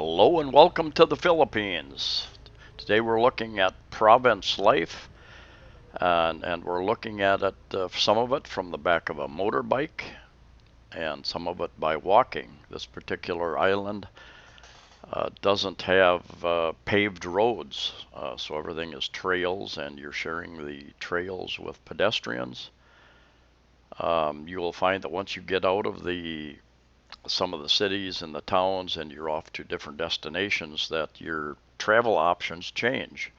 Hello and welcome to the Philippines. Today we're looking at province life, and we're looking at it, some of it from the back of a motorbike and some of it by walking. This particular island doesn't have paved roads, so everything is trails, and you're sharing the trails with pedestrians. You will find that once you get out of some of the cities and the towns and you're off to different destinations, that your travel options change.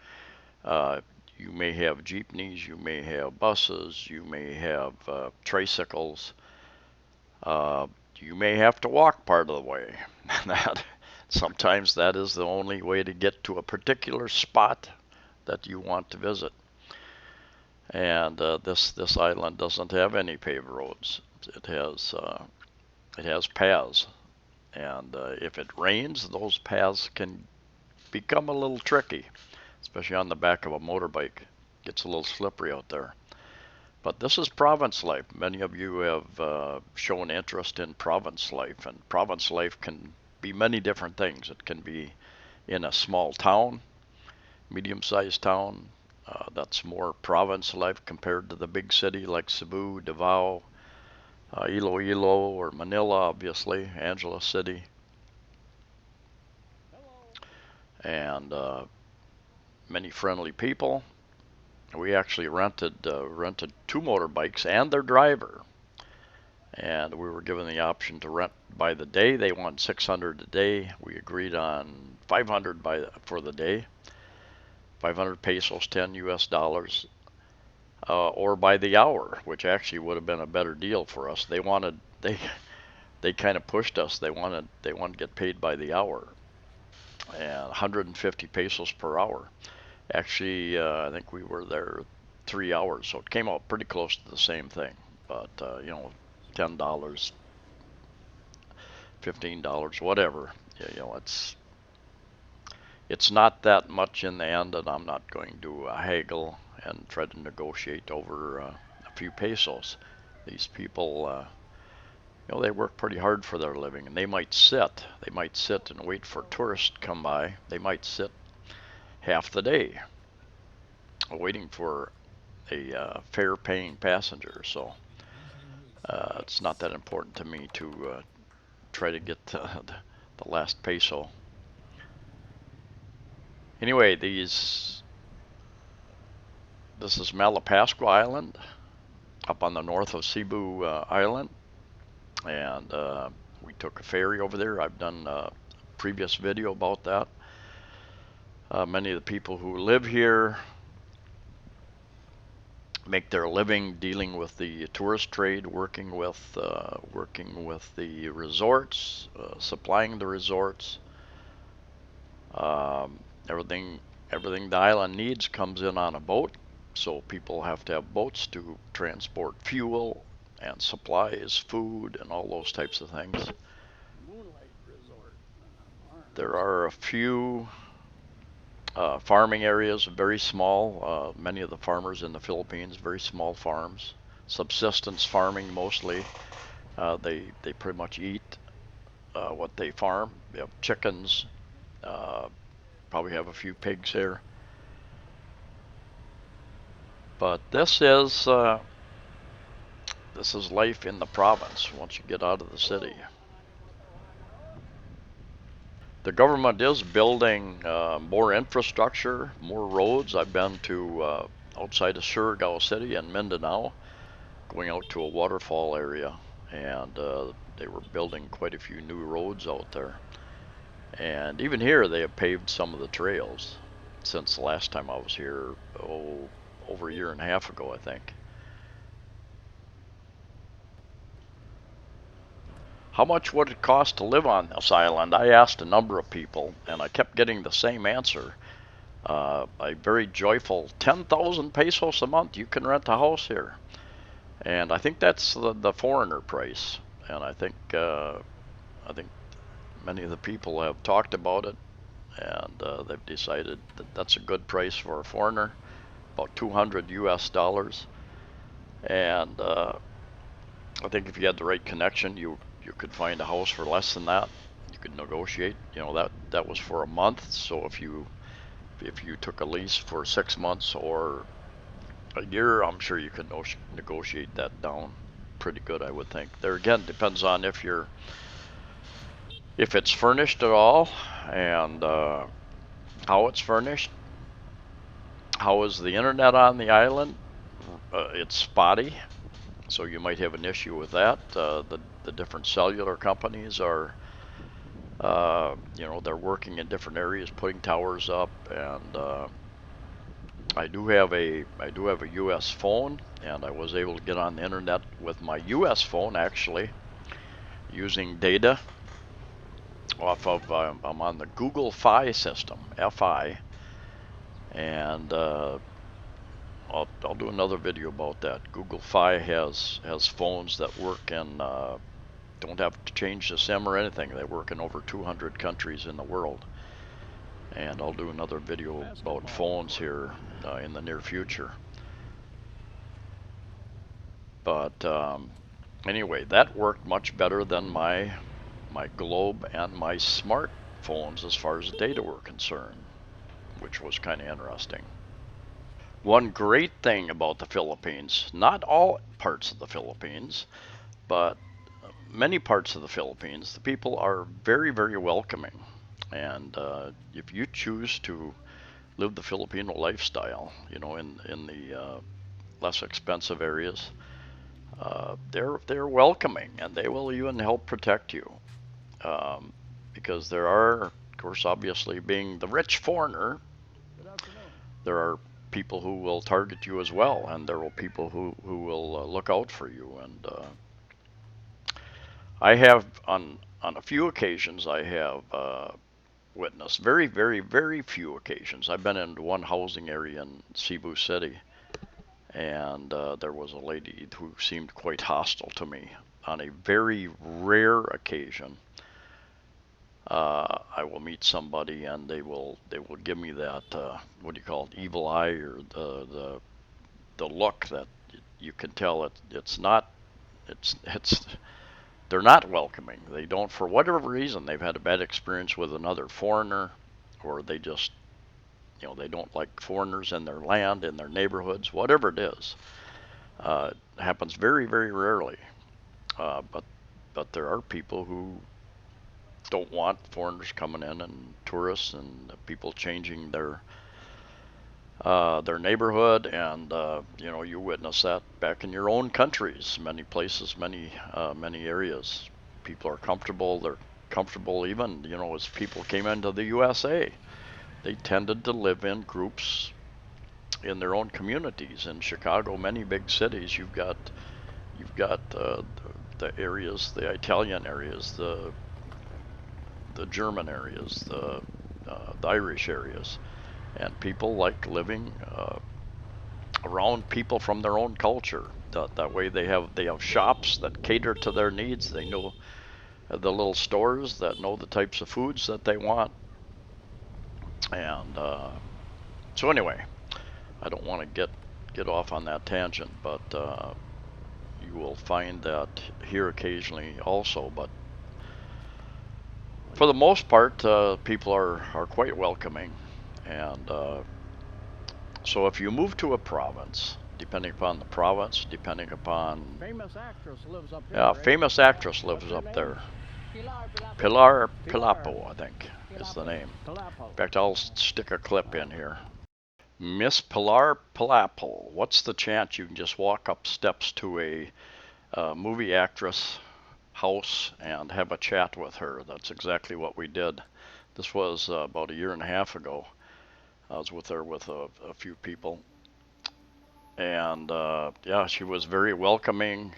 Uh, you may have jeepneys, you may have buses, you may have tricycles. Uh, you may have to walk part of the way. that Sometimes that is the only way to get to a particular spot that you want to visit. And this island doesn't have any paved roads. It has paths, and if it rains, those paths can become a little tricky, especially on the back of a motorbike. It gets a little slippery out there. But this is province life. Many of you have shown interest in province life, and province life can be many different things. It can be in a small town, medium-sized town, that's more province life compared to the big city like Cebu, Davao, Iloilo, or Manila, obviously, Angeles City. And many friendly people. We actually rented two motorbikes and their driver, and we were given the option to rent by the day. They want 600 a day. We agreed on 500 for the day, 500 pesos, 10 US dollars, or by the hour, which actually would have been a better deal for us. They kind of pushed us. They wanted to get paid by the hour, and 150 pesos per hour. Actually, I think we were there 3 hours, so it came out pretty close to the same thing. But $10, $15, whatever. It's not that much in the end, and I'm not going to haggle and try to negotiate over a few pesos. These people, they work pretty hard for their living, and they might sit. They might sit and wait for tourists to come by. They might sit half the day waiting for a fare-paying passenger. So it's not that important to me to try to get the last peso. Anyway, this is Malapascua Island, up on the north of Cebu Island, and we took a ferry over there. I've done a previous video about that. Many of the people who live here make their living dealing with the tourist trade, working with the resorts, supplying the resorts. Um, everything the island needs comes in on a boat, so people have to have boats to transport fuel and supplies, food, and all those types of things. There are a few farming areas, very small. Many of the farmers in the Philippines, very small farms, subsistence farming mostly. They pretty much eat what they farm. They have chickens, probably have a few pigs here. But this is life in the province once you get out of the city. The government is building more infrastructure, more roads. I've been to outside of Surigao City and Mindanao, going out to a waterfall area, and they were building quite a few new roads out there. And even here, they have paved some of the trails since the last time I was here, over a year and a half ago, I think. How much would it cost to live on this island? I asked a number of people, and I kept getting the same answer. A very joyful 10,000 pesos a month. You can rent a house here, and I think that's the foreigner price. And I think many of the people have talked about it, and they've decided that that's a good price for a foreigner, about 200 US dollars. And I think if you had the right connection, you could find a house for less than that. You You could negotiate. You know, that was for a month. So if you took a lease for 6 months or a year, I'm sure you could negotiate that down pretty good, I would think. There again, depends on if it's furnished at all, and how it's furnished. How is the internet on the island? It's spotty, so you might have an issue with that. The different cellular companies are, they're working in different areas, putting towers up, and I do have a U.S. phone, and I was able to get on the internet with my U.S. phone actually using data off of I'm on the Google Fi system, Fi, and I'll do another video about that. Google Fi has phones that work in don't have to change the SIM or anything. They work in over 200 countries in the world, and I'll do another video about phones here in the near future. But anyway, that worked much better than my Globe and my smartphones as far as data were concerned, which was kind of interesting. One great thing about the Philippines, not all parts of the Philippines, but many parts of the Philippines, the people are very, very welcoming. And if you choose to live the Filipino lifestyle, in the less expensive areas, they're welcoming, and they will even help protect you. Because there are, of course, obviously being the rich foreigner, there are people who will target you as well, and there will people who will look out for you. And I have on a few occasions I have witnessed, very, very, very few occasions. I've been in one housing area in Cebu City, and there was a lady who seemed quite hostile to me. On a very rare occasion, I will meet somebody and they will give me that what do you call it, evil eye, or the look that you can tell it's not it's they're not welcoming. They don't, for whatever reason, they've had a bad experience with another foreigner, or they just they don't like foreigners in their land, in their neighborhoods, whatever it is. It happens very, very rarely, but there are people who don't want foreigners coming in, and tourists and people changing their neighborhood, and you witness that back in your own countries, many places, many areas. People are comfortable. They're comfortable even as people came into the USA. They tended to live in groups in their own communities. In Chicago, many big cities, you've got the areas, the Italian areas, the German areas, the Irish areas, and people like living around people from their own culture. That way, they have shops that cater to their needs. They know the little stores that know the types of foods that they want, and so anyway, I don't want to get off on that tangent, but you will find that here occasionally also. But for the most part, people are quite welcoming, and so if you move to a province, depending upon the province, depending upon Famous actress lives up here. yeah, Right? famous actress What's lives her up name? there. Pilar. Pilar Palapa, I think, is the name. Palapo. In fact, I'll stick a clip in here. Miss Pilar Palapa. What's the chance you can just walk up steps to a movie actress house and have a chat with her? That's exactly what we did. This was about a year and a half ago. I was with her with a few people, and yeah, she was very welcoming.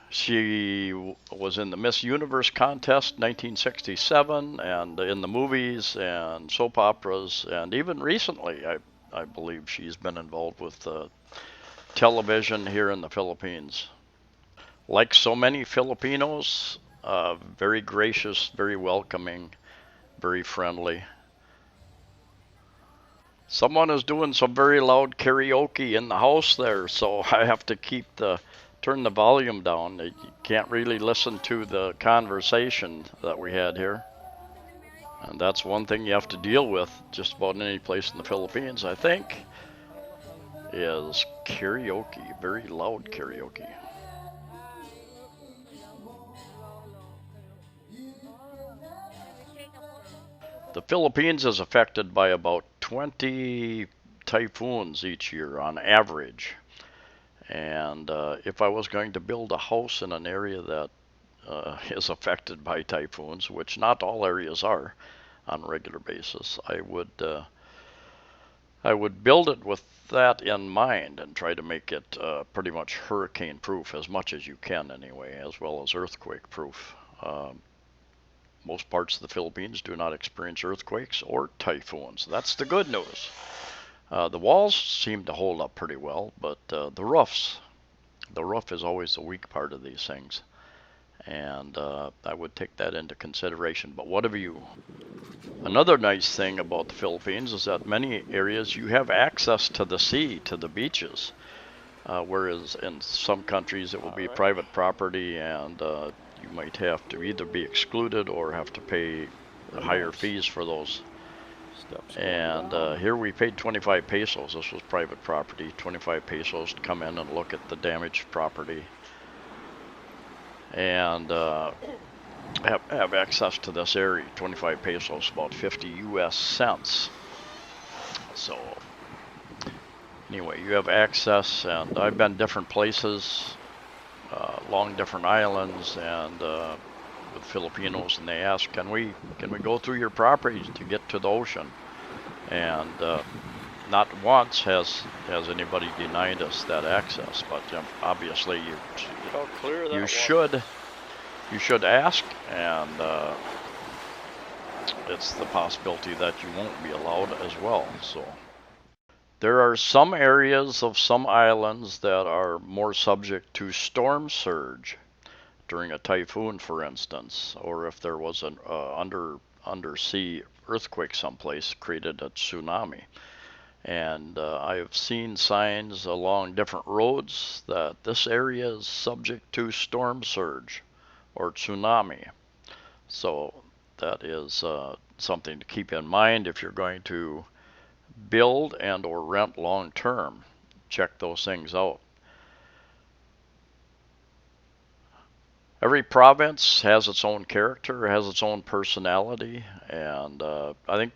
She was in the Miss Universe contest 1967, and in the movies and soap operas, and even recently, I believe she's been involved with television here in the Philippines. Like so many Filipinos, very gracious, very welcoming, very friendly. Someone is doing some very loud karaoke in the house there, so I have to keep the turn the volume down. You can't really listen to the conversation that we had here. And that's one thing you have to deal with just about any place in the Philippines, I think, is karaoke, very loud karaoke. The Philippines is affected by about 20 typhoons each year on average. And if I was going to build a house in an area that is affected by typhoons, which not all areas are on a regular basis, I would build it with that in mind and try to make it pretty much hurricane proof as much as you can anyway, as well as earthquake proof. Most parts of the Philippines do not experience earthquakes or typhoons. That's the good news. The walls seem to hold up pretty well, but the roof is always the weak part of these things. And I would take that into consideration. But whatever you, another nice thing about the Philippines is that many areas you have access to the sea, to the beaches, whereas in some countries it will be private property, and you might have to either be excluded or have to pay higher fees for those. And here we paid 25 pesos. This was private property, 25 pesos to come in and look at the damaged property. And have access to this area. 25 pesos, about 50 US cents. So anyway, you have access, and I've been different places, along different islands, and with Filipinos, and they ask, can we go through your property to get to the ocean? And not once has anybody denied us that access. But obviously you should ask, and it's the possibility that you won't be allowed as well. So there are some areas of some islands that are more subject to storm surge during a typhoon, for instance, or if there was an undersea earthquake someplace, created a tsunami. And I've seen signs along different roads that this area is subject to storm surge or tsunami. So that is something to keep in mind if you're going to build and or rent long term. Check those things out. Every province has its own character, has its own personality, and I think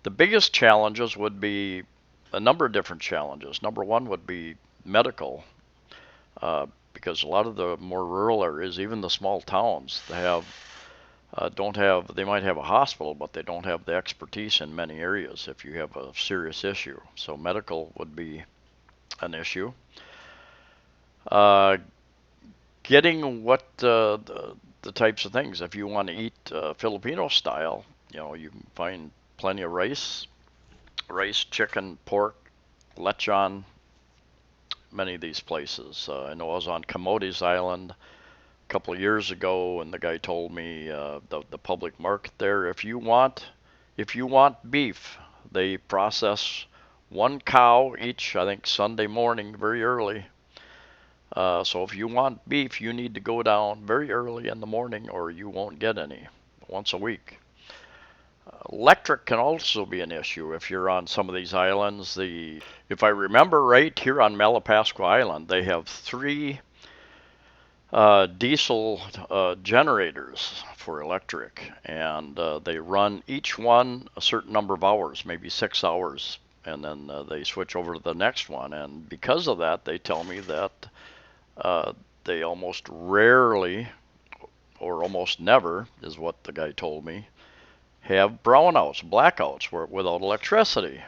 the biggest challenges would be a number of different challenges. Number one would be medical, because a lot of the more rural areas, even the small towns, they have don't have, they might have a hospital, but they don't have the expertise in many areas if you have a serious issue. So medical would be an issue. Uh, Getting what the types of things. If you want to eat Filipino style, you can find plenty of rice, chicken, pork, lechon, many of these places. I know I was on Camotes Island a couple of years ago, and the guy told me the public market there. If you want beef, they process one cow each. I think Sunday morning, very early. So if you want beef, you need to go down very early in the morning, or you won't get any. Once a week. Electric can also be an issue if you're on some of these islands. If I remember right, here on Malapascua Island, they have 3 diesel generators for electric, and they run each one a certain number of hours, maybe 6 hours, and then they switch over to the next one. And because of that, they tell me that they almost rarely, or almost never, is what the guy told me, have brownouts, blackouts, without electricity.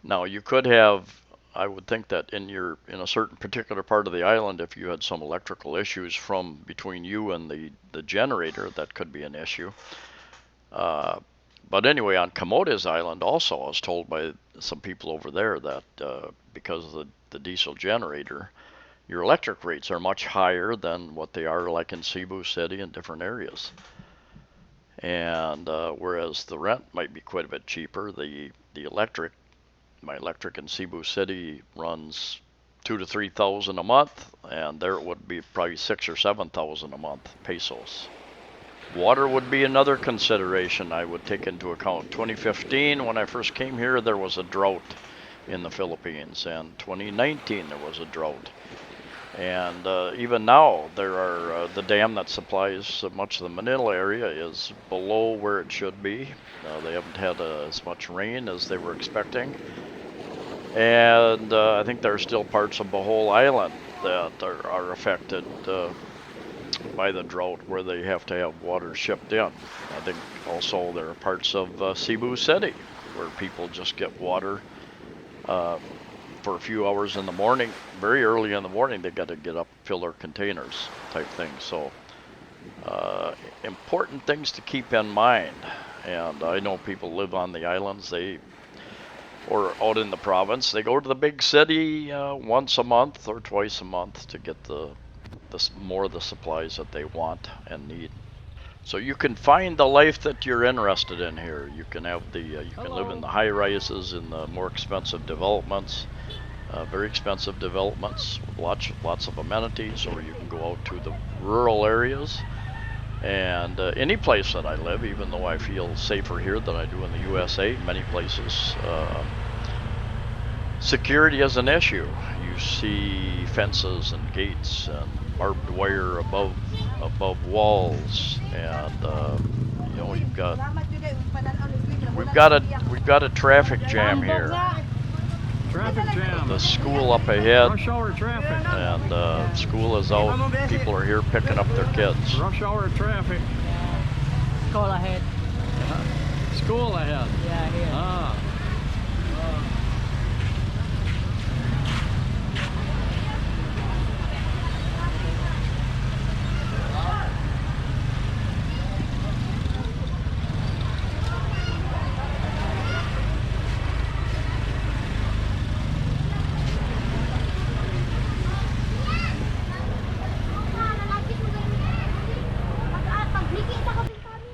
Now you could have, I would think that in a certain particular part of the island, if you had some electrical issues from between you and the generator, that could be an issue. But anyway, on Camotes Island also, I was told by some people over there that because of the diesel generator, your electric rates are much higher than what they are like in Cebu City and different areas. And whereas the rent might be quite a bit cheaper, my electric in Cebu City runs 2 to 3,000 a month, and there it would be probably 6 or 7,000 a month pesos. Water would be another consideration I would take into account. 2015, when I first came here, there was a drought in the Philippines, and 2019 there was a drought. And even now, there are the dam that supplies much of the Manila area is below where it should be. They haven't had as much rain as they were expecting, and I think there are still parts of the whole island that are affected by the drought, where they have to have water shipped in. I think also there are parts of Cebu City where people just get water for a few hours in the morning. Very early in the morning, they got to get up, fill their containers, type thing. So important things to keep in mind. And I know people live on the islands, or out in the province. They go to the big city once a month or twice a month to get more of the supplies that they want and need. So you can find the life that you're interested in here. You can have you can live in the high rises, in the more expensive developments, very expensive developments with lots of amenities, or you can go out to the rural areas. And any place that I live, even though I feel safer here than I do in the USA, many places security is an issue. You see fences and gates and barbed wire above walls, and you know, we've got a traffic jam here. Traffic jam. The school up ahead, Rush hour traffic. and school is out. People are here picking up their kids. Rush hour traffic. School ahead. School ahead. Yeah, here. Ah.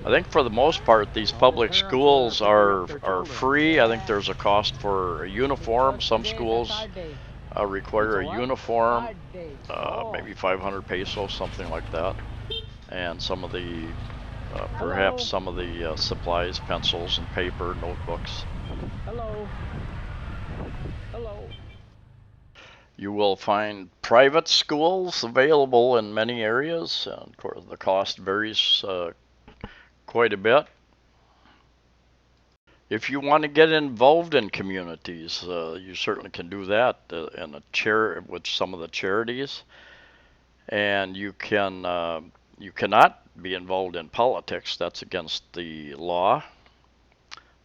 I think for the most part, these public schools are free. I think there's a cost for a uniform. Some schools require a uniform, maybe 500 pesos, something like that. And some of the, perhaps some of the supplies, pencils and paper, notebooks. Hello. Hello. You will find private schools available in many areas. Of course, the cost varies quite a bit. If you want to get involved in communities, you certainly can do that in with some of the charities, and you cannot be involved in politics. That's against the law,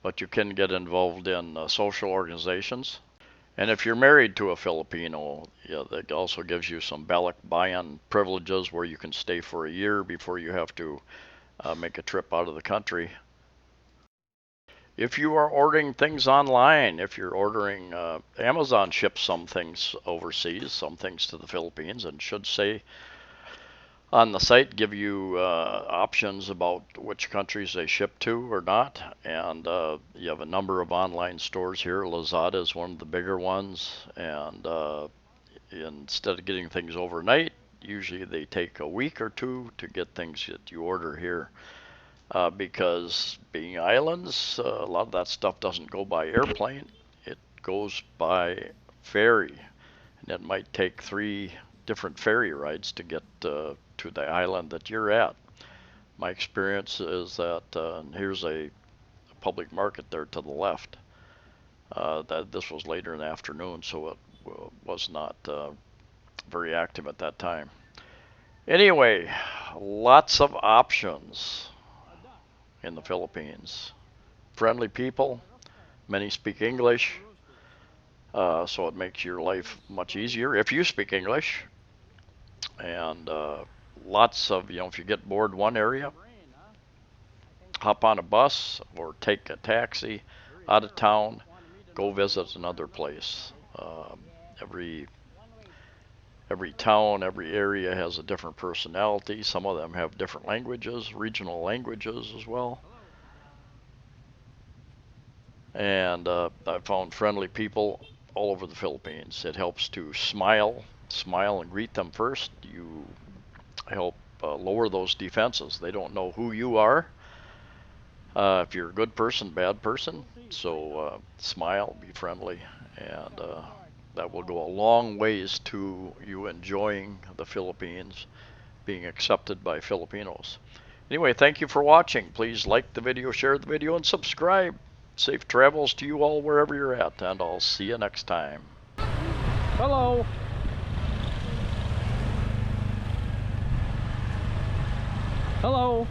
but you can get involved in social organizations. And if you're married to a Filipino, yeah, that also gives you some balikbayan privileges, where you can stay for a year before you have to make a trip out of the country. If you are ordering things online, if you're ordering, Amazon ships some things overseas, some things to the Philippines, and should say on the site, give you options about which countries they ship to or not. And you have a number of online stores here. Lazada is one of the bigger ones, and instead of getting things overnight, usually they take a week or two to get things that you order here. Because being islands, a lot of that stuff doesn't go by airplane. It goes by ferry, and it might take 3 different ferry rides to get to the island that you're at. My experience is that here's a public market there to the left. That this was later in the afternoon, so it was not very active at that time. Anyway, lots of options in the Philippines. Friendly people, many speak English, so it makes your life much easier if you speak English. And lots of, if you get bored one area, hop on a bus or take a taxi out of town, go visit another place. Every town, every area has a different personality. Some of them have different languages, regional languages as well. And I found friendly people all over the Philippines. It helps to smile and greet them first. You help lower those defenses. They don't know who you are. If you're a good person, bad person. So smile, be friendly, and that will go a long ways to you enjoying the Philippines, being accepted by Filipinos. Anyway, thank you for watching. Please like the video, share the video, and subscribe. Safe travels to you all wherever you're at, and I'll see you next time. Hello. Hello.